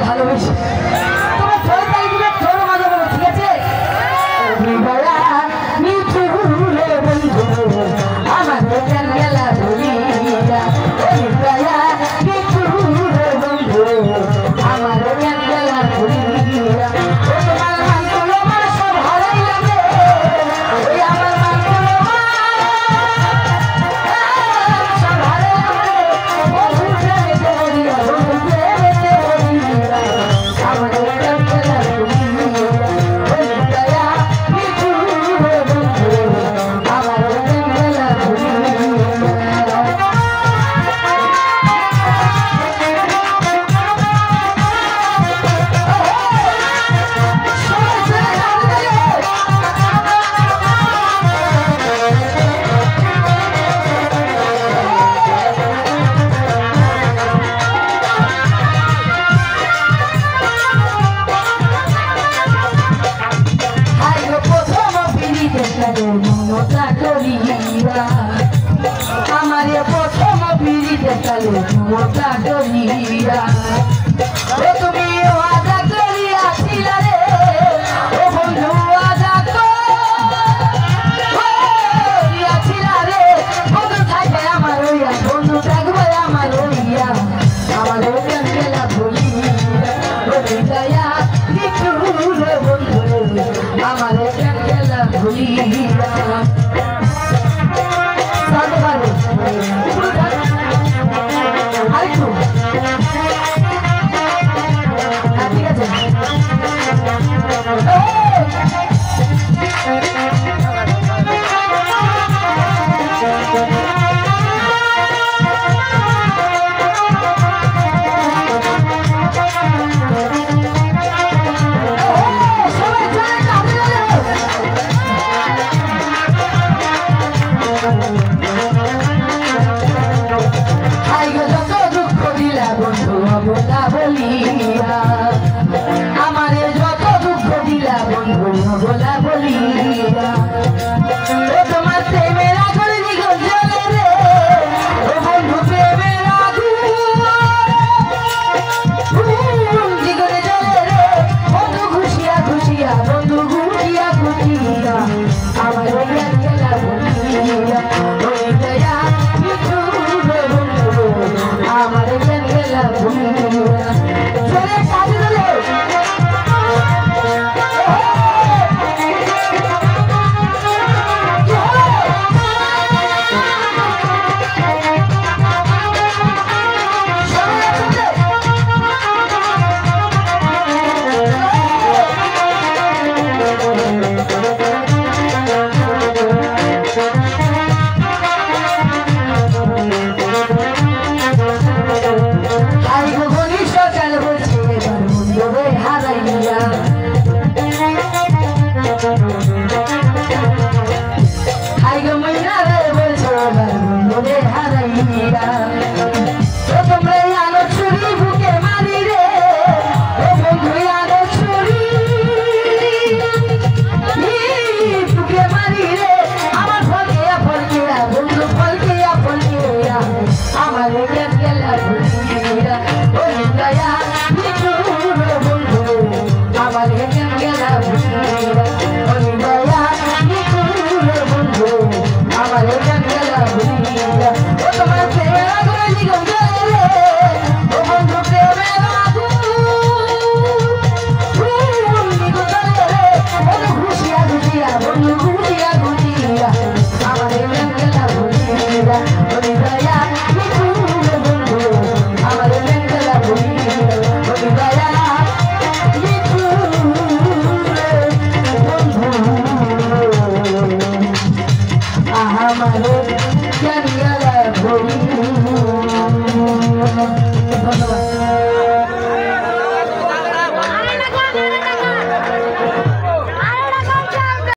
ভালোবেসে তোমার জয় তাই দিবে তোর মাঝে বলো ঠিক আছে আমার গেলা ভুলিয়া আমার গেলা ভুলিয়া আমারে প্রথম পিড়িতে কালে মোটা ডরিয়া তুমি ওয়াদা করিয়াছিলা রে ও বন্ধু ওয়াদা করিয়াছিলা রে বন্ধু থাকবে আমার হইয়া বন্ধু থাকবে আমার হইয়া আমার গেলা ভুলিয়া দয়া কিছু রে বন্ধু আমার গেলা ভুলিয়া আমারে যত দুঃখ দিলা বন্ধু বলা বলিয়া তোমার প্রেমের আগুন নিগল জ্বলে রে ও বন্ধু প্রেমের আগুন নিগল জ্বলে রে বন্ধু খুশিয়া খুশিয়া বন্ধু খুশিয়া খুশিয়া আমার গেলা বলিয়া ওই দয়া কিছু বন্ধু আমার গেলা বলিয়া চলে সাজে চলে জানিয়ালা ধরি ধন্যবাদ।